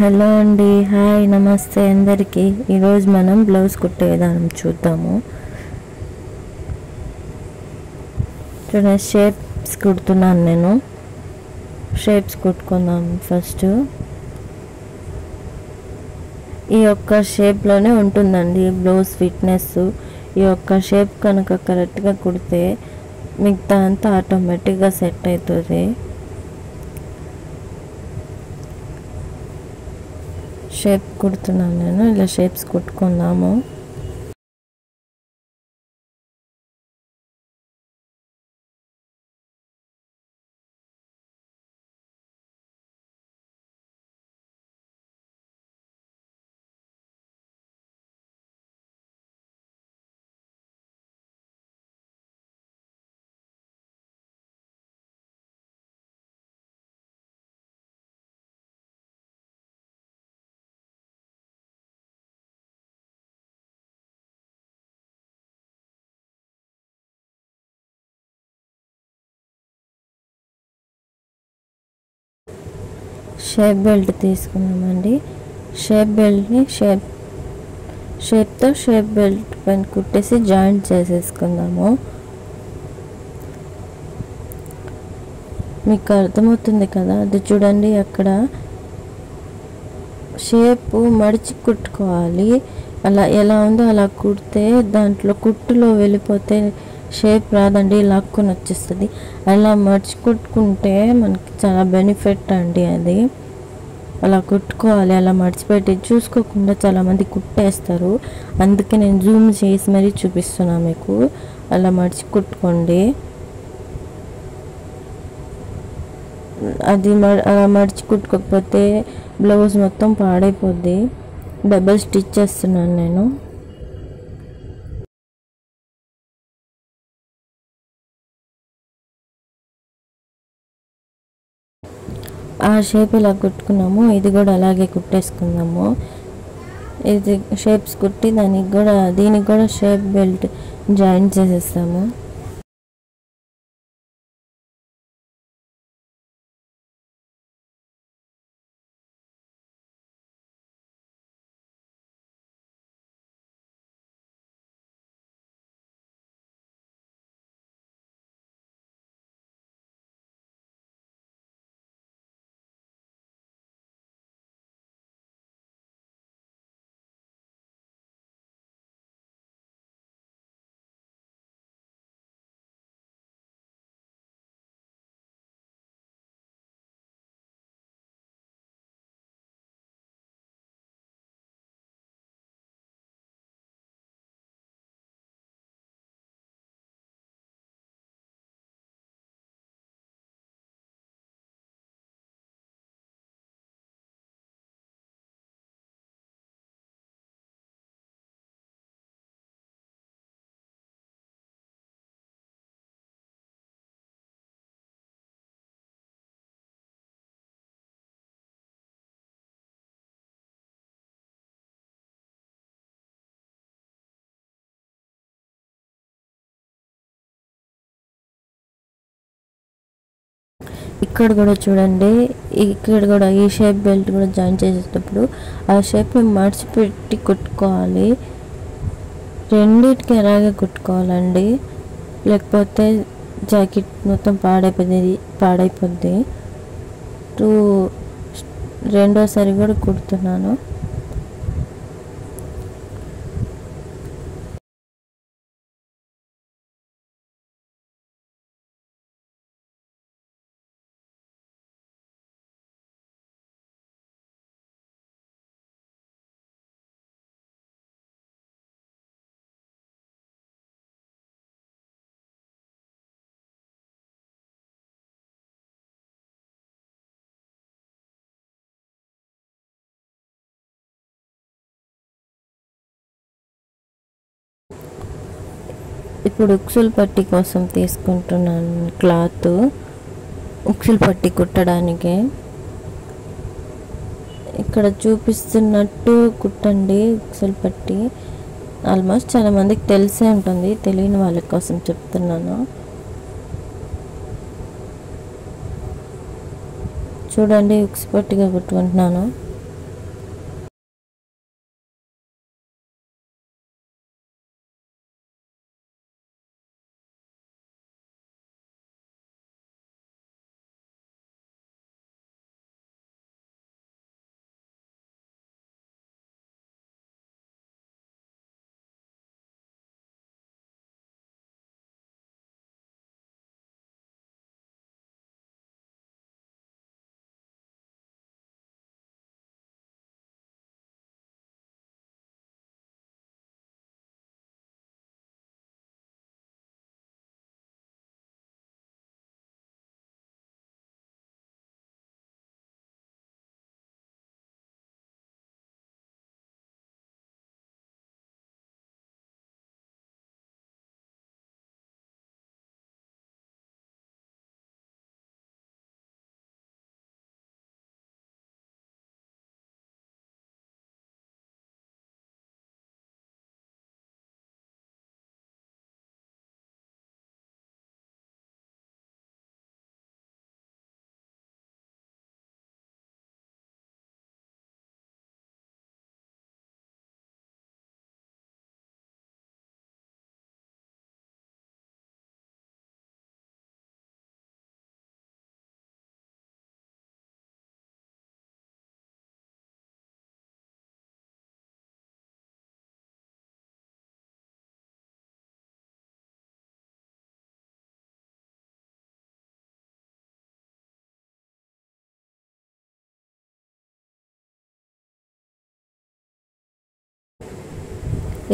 Hello అండి, hi, నమస్తే అందరికీ. ఈరోజు మనం బ్లౌజ్ కుట్టే విధానం చూద్దాము. చూడండి, షేప్స్ కుడుతున్నాను నేను. షేప్స్ కుట్టుకుందాం. ఫస్ట్ ఈ యొక్క షేప్లోనే ఉంటుందండి బ్లౌజ్ ఫిట్నెస్. ఈ యొక్క షేప్ కనుక కరెక్ట్గా కుడితే మిగతా అంతా ఆటోమేటిక్గా సెట్ అవుతుంది. షేప్ కుడుతున్నాను నేను. ఇలా షేప్స్ కుట్టుకుందాము. షేప్ బెల్ట్ తీసుకున్నామండి. షేప్ బెల్ట్ని షేప్తో షేప్ బెల్ట్ పైన కుట్టేసి జాయింట్ చేసేసుకుందాము. మీకు అర్థమవుతుంది కదా, అది చూడండి. అక్కడ షేపు మడిచి కుట్టుకోవాలి. అలా ఎలా ఉందో అలా కుడితే దాంట్లో కుట్టులో వెళ్ళిపోతే షేప్ రాదండి, లాక్కొని వచ్చేస్తుంది. అలా మడిచి కుట్టుకుంటే మనకి చాలా బెనిఫిట్ అండి. అది అలా కుట్టుకోవాలి. అలా మడిచిపెట్టి చూసుకోకుండా చాలామంది కుట్టేస్తారు. అందుకే నేను జూమ్ చేసి మరీ చూపిస్తున్నాను మీకు. అలా మడిచి కుట్టుకోండి. అది అలా మడిచి కుట్టుకోకపోతే బ్లౌజ్ మొత్తం పాడైపోద్ది. డబల్ స్టిచ్ చేస్తున్నాను నేను. ఆ షేప్ ఇలా కుట్టుకున్నాము. ఇది కూడా అలాగే కుట్టేసుకుందాము. ఇది షేప్స్ కుట్టి దీనికి కూడా షేప్ బెల్ట్ జాయిన్ చేసేస్తాము. ఇక్కడ కూడా చూడండి, ఇక్కడ కూడా ఈ షేప్ బెల్ట్ కూడా జాయిన్ చేసేటప్పుడు ఆ షేప్ని మడిచిపెట్టి కుట్టుకోవాలి. రెండింటికి అలాగే కుట్టుకోవాలండి, లేకపోతే జాకెట్ మొత్తం పాడైపోద్ది. రెండోసారి కూడా కుడుతున్నాను. ఇప్పుడు ఉక్సులు పట్టి కోసం తీసుకుంటున్నాను క్లాత్. ఉక్సులు పట్టి కుట్టడానికి ఇక్కడ చూపిస్తున్నట్టు కుట్టండి. ఉక్సులు పట్టి ఆల్మోస్ట్ చాలామందికి తెలిసే ఉంటుంది, తెలియని వాళ్ళ కోసం చెప్తున్నాను. చూడండి, ఉక్సు పట్టిగా కుట్టుకుంటున్నాను.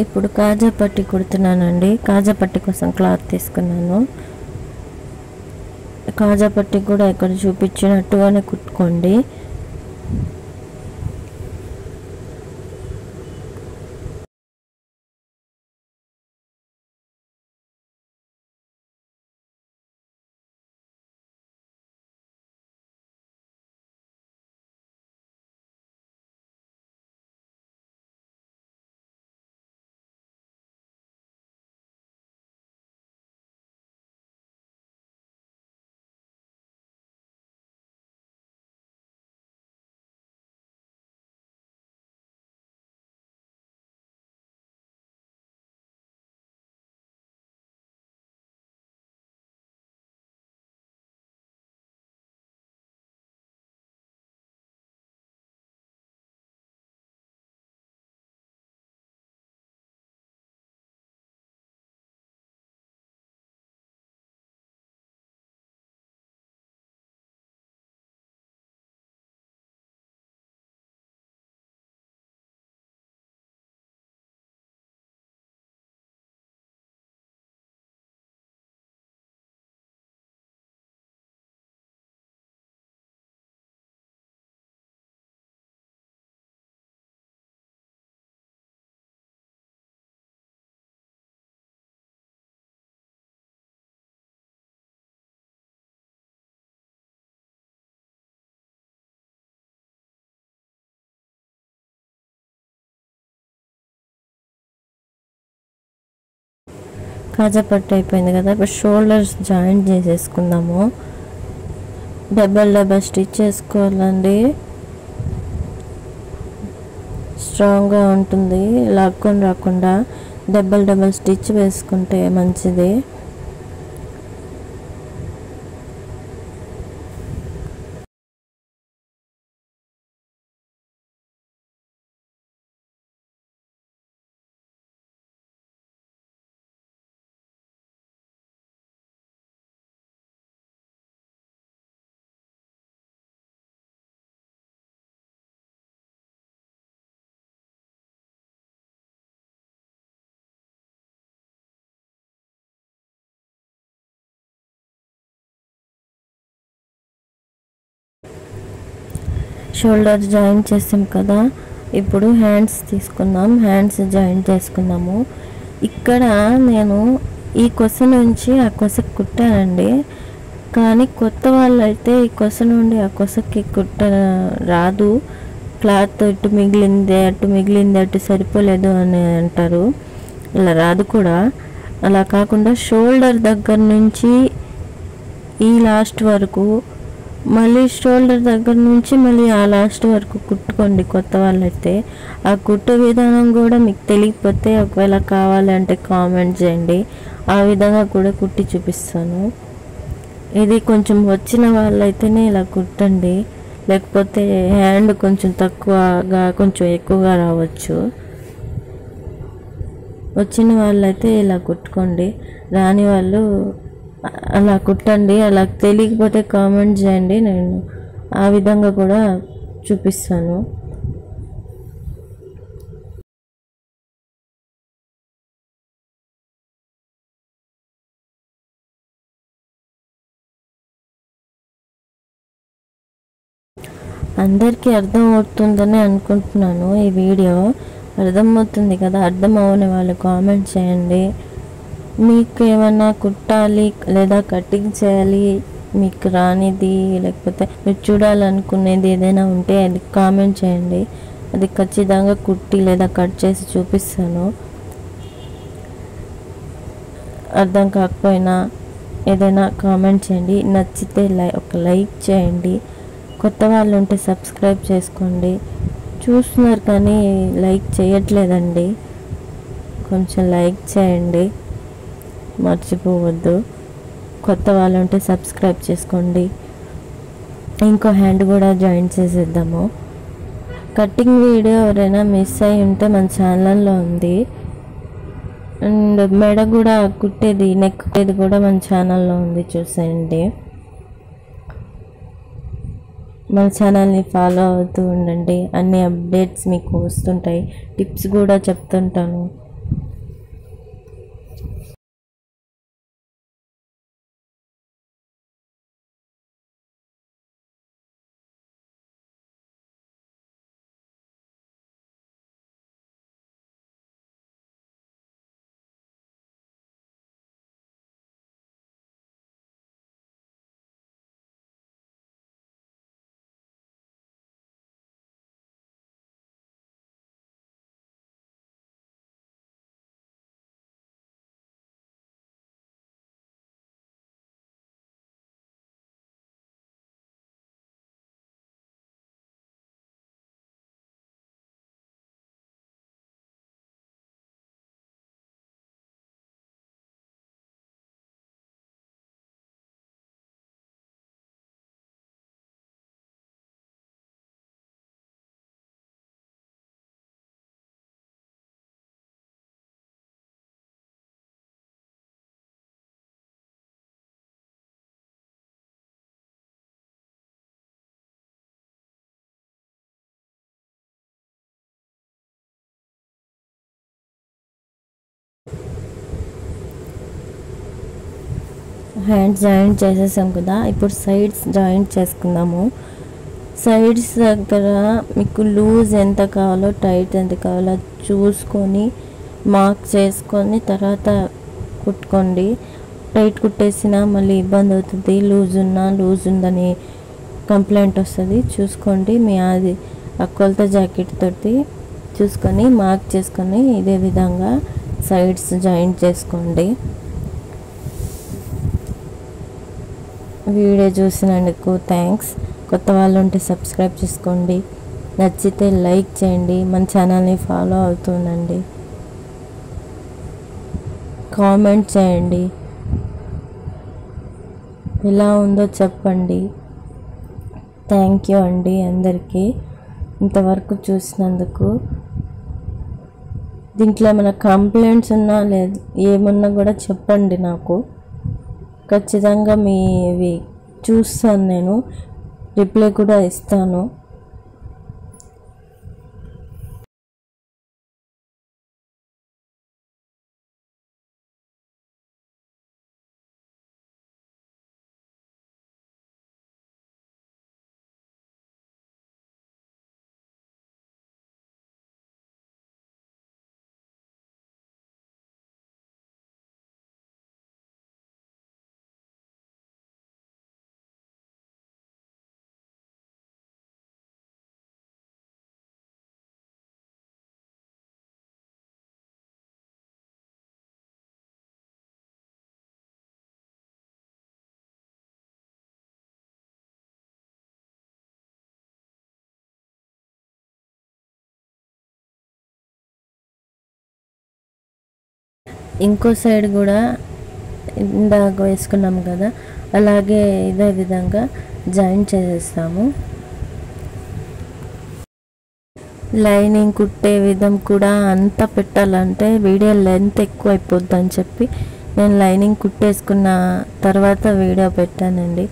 ఇప్పుడు కాజా పట్టి కుడుతున్నానండి. కాజా పట్టి కోసం క్లాత్ తీసుకున్నాను. కాజా పట్టి కూడా ఇక్కడ చూపించినట్టుగానే కుట్టుకోండి. కాజా పట్టు అయిపోయింది కదా. ఇప్పుడు షోల్డర్స్ జాయింట్ చేసేసుకుందాము. డబల్ స్టిచ్ చేసుకోవాలండి. స్ట్రాంగ్గా ఉంటుంది, లాక్కొని రాకుండా డబల్ స్టిచ్ వేసుకుంటే మంచిది. షోల్డర్ జాయింట్ చేసాం కదా. ఇప్పుడు హ్యాండ్స్ తీసుకుందాం. హ్యాండ్స్ జాయింట్ చేసుకుందాము. ఇక్కడ నేను ఈ కొస నుంచి ఆ కొసకి కుట్టానండి. కానీ కొత్త వాళ్ళు అయితే ఈ కొస నుండి ఆ కొసకి కుట్ట రాదు. క్లాత్ ఇటు మిగిలింది అటు సరిపోలేదు అని అంటారు. ఇలా రాదు కూడా. అలా కాకుండా షోల్డర్ దగ్గర నుంచి ఈ లాస్ట్ వరకు, మళ్ళీ షోల్డర్ దగ్గర నుంచి మళ్ళీ ఆ లాస్ట్ వరకు కుట్టుకోండి కొత్త వాళ్ళైతే. ఆ కుట్టే విధానం కూడా మీకు తెలియకపోతే ఒకవేళ కావాలంటే కామెంట్ చేయండి, ఆ విధంగా కూడా కుట్టి చూపిస్తాను. ఇది కొంచెం వచ్చిన వాళ్ళైతేనే ఇలా కుట్టండి, లేకపోతే హ్యాండ్ కొంచెం తక్కువగా కొంచెం ఎక్కువగా రావచ్చు. వచ్చిన వాళ్ళైతే ఇలా కుట్టుకోండి, రాని వాళ్ళు అలా కుట్టండి. అలా తెలియకపోతే కామెంట్ చేయండి, నేను ఆ విధంగా కూడా చూపిస్తాను. అందరికీ అర్థం అవుతుందని అనుకుంటున్నాను. ఈ వీడియో అర్థమవుతుంది కదా. అర్థం అవ్వని వాళ్ళు కామెంట్ చేయండి. మీకు ఏమన్నా కుట్టాలి లేదా కటింగ్ చేయాలి, మీకు రానిది లేకపోతే మీరు చూడాలనుకునేది ఏదైనా ఉంటే అది కామెంట్ చేయండి. అది ఖచ్చితంగా కుట్టి లేదా కట్ చేసి చూపిస్తాను. అర్థం కాకపోయినా ఏదైనా కామెంట్ చేయండి. నచ్చితే ఒక లైక్ చేయండి. కొత్త వాళ్ళు ఉంటే సబ్స్క్రైబ్ చేసుకోండి. చూస్తున్నారు కానీ లైక్ చేయట్లేదండి, కొంచెం లైక్ చేయండి, మర్చిపోవద్దు. కొత్త వాళ్ళు ఉంటే సబ్స్క్రైబ్ చేసుకోండి. ఇంకో హ్యాండ్ కూడా జాయిన్ చేసేద్దాము. కటింగ్ వీడియో ఎవరైనా మిస్ అయి ఉంటే మన ఛానల్లో ఉంది. అండ్ మెడ కూడా కుట్టేది, నెక్ కుట్టేది కూడా మన ఛానల్లో ఉంది, చూసేయండి. మన ఛానల్ని ఫాలో అవుతూ ఉండండి, అన్ని అప్డేట్స్ మీకు వస్తుంటాయి. టిప్స్ కూడా చెప్తుంటాను, హ్యాండ్స్ జాయింట్ చేసేసాం కదా, ఇప్పుడు సైడ్స్ జాయింట్ చేసుకుందాము. సైడ్స్ దగ్గర మీకు లూజ్ ఎంత కావాలో టైట్ ఎంత కావాలో చూసుకొని మార్క్ చేసుకొని తర్వాత కుట్టుకోండి. టైట్ కుట్టేసినా మళ్ళీ ఇబ్బంది అవుతుంది, లూజ్ ఉందని కంప్లైంట్ వస్తుంది. చూసుకోండి, మీ అది ఆ కొలత జాకెట్ తోటి చూసుకొని మార్క్ చేసుకొని ఇదే విధంగా సైడ్స్ జాయింట్ చేసుకోండి. వీడియో చూసినందుకు థ్యాంక్స్. కొత్త వాళ్ళు ఉంటే సబ్స్క్రైబ్ చేసుకోండి, నచ్చితే లైక్ చేయండి, మన ఛానల్ని ఫాలో అవుతుండండి, కామెంట్ చేయండి, ఎలా ఉందో చెప్పండి. థ్యాంక్ యూ అండి అందరికీ ఇంతవరకు చూసినందుకు. దీంట్లో ఏమైనా కంప్లైంట్స్ ఉన్నా లేదు ఏమున్నా కూడా చెప్పండి, నాకు ఖచ్చితంగా మీవి చూస్తాను, నేను రిప్లై కూడా ఇస్తాను. ఇంకో సైడ్ కూడా ఇందాక వేసుకున్నాము కదా, అలాగే ఇదే విధంగా జాయిన్ చేసేస్తాము. లైనింగ్ కుట్టే విధం కూడా అంతా పెట్టాలంటే వీడియో లెంత్ ఎక్కువ అయిపోద్ది అని చెప్పి నేను లైనింగ్ కుట్టేసుకున్న తర్వాత వీడియో పెట్టానండి.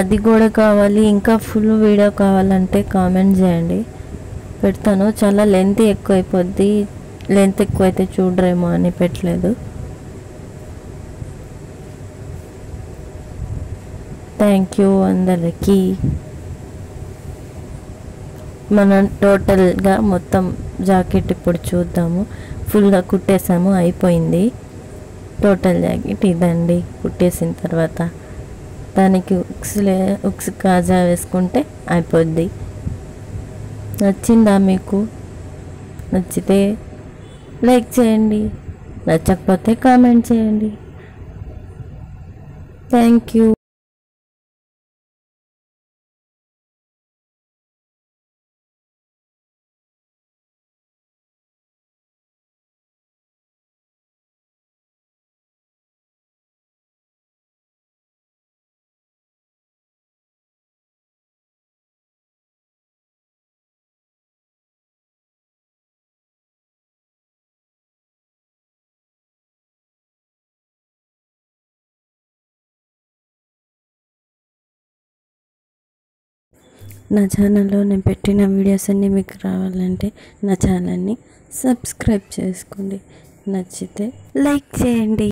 అది కూడా కావాలి, ఇంకా ఫుల్ వీడియో కావాలంటే కామెంట్ చేయండి, పెడతాను. చాలా లెంత్ ఎక్కువ అయిపోద్ది, లెంత్ ఎక్కువైతే చూడరేమో అని పెట్టలేదు. థ్యాంక్ యూ అందరికీ. మనం టోటల్గా మొత్తం జాకెట్ ఇప్పుడు చూద్దాము. ఫుల్గా కుట్టేసాము, అయిపోయింది. టోటల్ జాకెట్ ఇదండి. కుట్టేసిన తర్వాత దానికి ఉక్స్ కాజా వేసుకుంటే అయిపోద్ది. నచ్చిందా మీకు? నచ్చితే లైక్ చేయండి, నచ్చకపోతే కామెంట్ చేయండి. Thank you. నా ఛానల్లో నేను పెట్టిన వీడియోస్ అన్నీ మీకు రావాలంటే నా ఛానల్ని సబ్స్క్రైబ్ చేసుకోండి, నచ్చితే లైక్ చేయండి.